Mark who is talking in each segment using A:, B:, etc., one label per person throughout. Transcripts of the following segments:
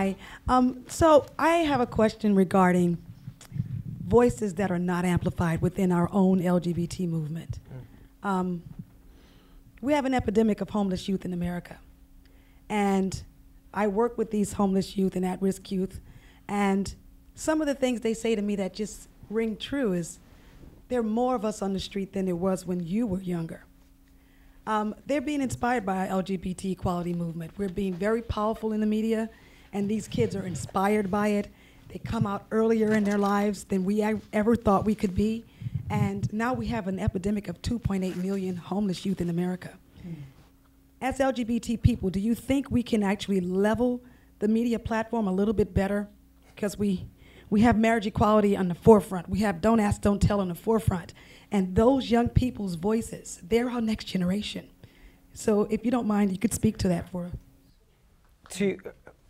A: Hi. So I have a question regarding voices that are not amplified within our own LGBT movement. We have an epidemic of homeless youth in America. And I work with these homeless youth and at-risk youth. And some of the things they say to me that just ring true is there are more of us on the street than there was when you were younger. They're being inspired by our LGBT equality movement. We're being very powerful in the media, and these kids are inspired by it. They come out earlier in their lives than we ever thought we could be. And now we have an epidemic of 2.8 million homeless youth in America. As LGBT people, do you think we can actually level the media platform a little bit better? Because we have marriage equality on the forefront. We have don't ask, don't tell on the forefront. And those young people's voices, they're our next generation. So if you don't mind, you could speak to that for us.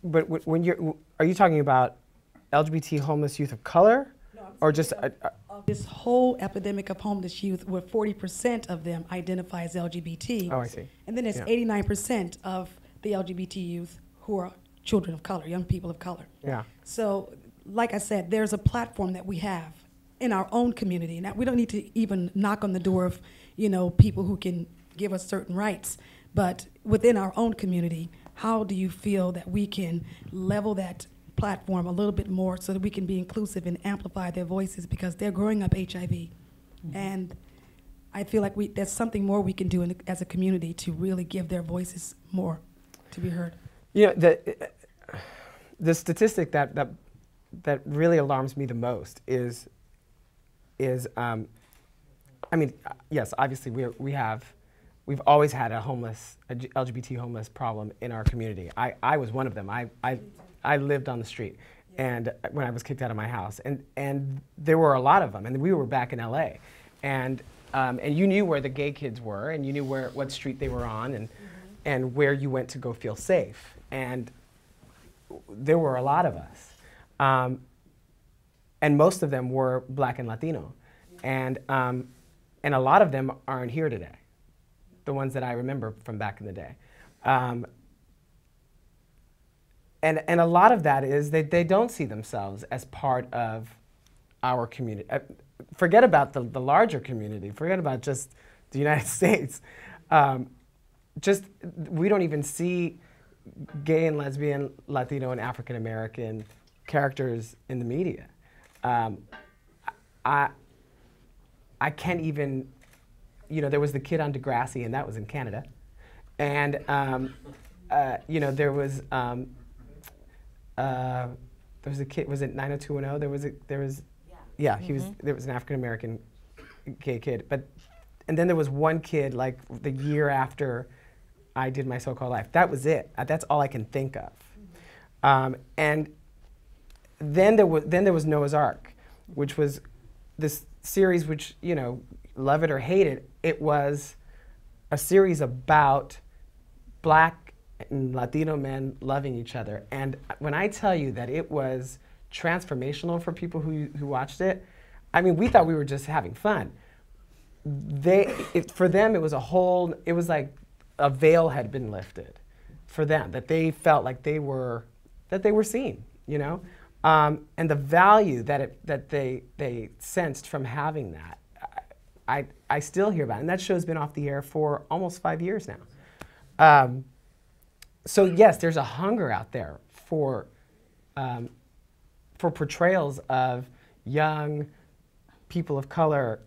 B: But when are you talking about LGBT homeless youth of color?
A: No,
B: or just
A: this whole epidemic of homeless youth, where 40% of them identify as LGBT.
B: Oh, I see.
A: And then there's 89% of the LGBT youth who are children of color, young people of color.
B: Yeah.
A: So, like I said, there's a platform that we have in our own community. Now, we don't need to even knock on the door of, people who can give us certain rights. But within our own community, how do you feel that we can level that platform a little bit more so that we can be inclusive and amplify their voices, because they're growing up HIV. And I feel like there's something more we can do as a community to really give their voices more to be heard.
B: The statistic that really alarms me the most is I mean, yes, obviously we've always had a LGBT homeless problem in our community. I was one of them. I lived on the street, and when I was kicked out of my house, and there were a lot of them, and we were back in LA, and you knew where the gay kids were, and you knew what street they were on, and where you went to go feel safe, and there were a lot of us, and most of them were Black and Latino, and a lot of them aren't here today, the ones that I remember from back in the day. And a lot of that is they don't see themselves as part of our community. Forget about the larger community. Forget about just the United States. We don't even see gay and lesbian, Latino and African American characters in the media. I can't even, there was the kid on Degrassi, and that was in Canada. And, there was a kid, was it 90210? There was an African American gay kid. And then there was one kid, like the year after I did My So-Called Life. That was it. That's all I can think of. And then there was Noah's Ark, which was this series which, love it or hate it, it was a series about Black and Latino men loving each other. And when I tell you that it was transformational for people who watched it, I mean, we thought we were just having fun. For them, it was like a veil had been lifted for them, that they felt like they were seen, and the value that they sensed from having that, I still hear about it. And that show's been off the air for almost 5 years now. So yes, there's a hunger out there for portrayals of young people of color,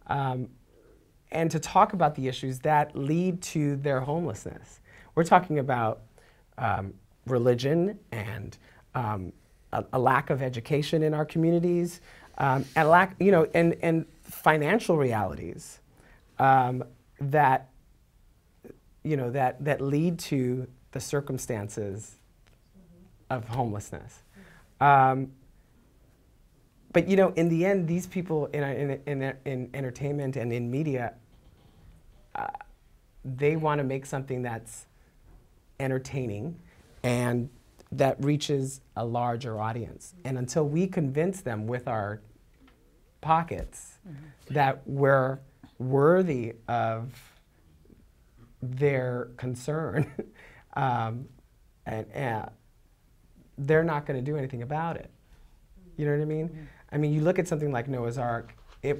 B: and to talk about the issues that lead to their homelessness. We're talking about religion and a lack of education in our communities, and and financial realities that lead to the circumstances of homelessness. But in the end, these people in entertainment and in media, they want to make something that's entertaining and that reaches a larger audience. And until we convince them with our pockets that we're worthy of their concern, they're not going to do anything about it. You know what I mean? Mm-hmm. I mean, you look at something like Noah's Ark. I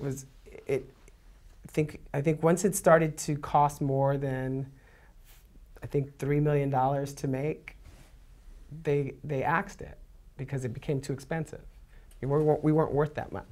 B: think once it started to cost more than, I think, $3 million to make, they axed it because it became too expensive. We weren't worth that much.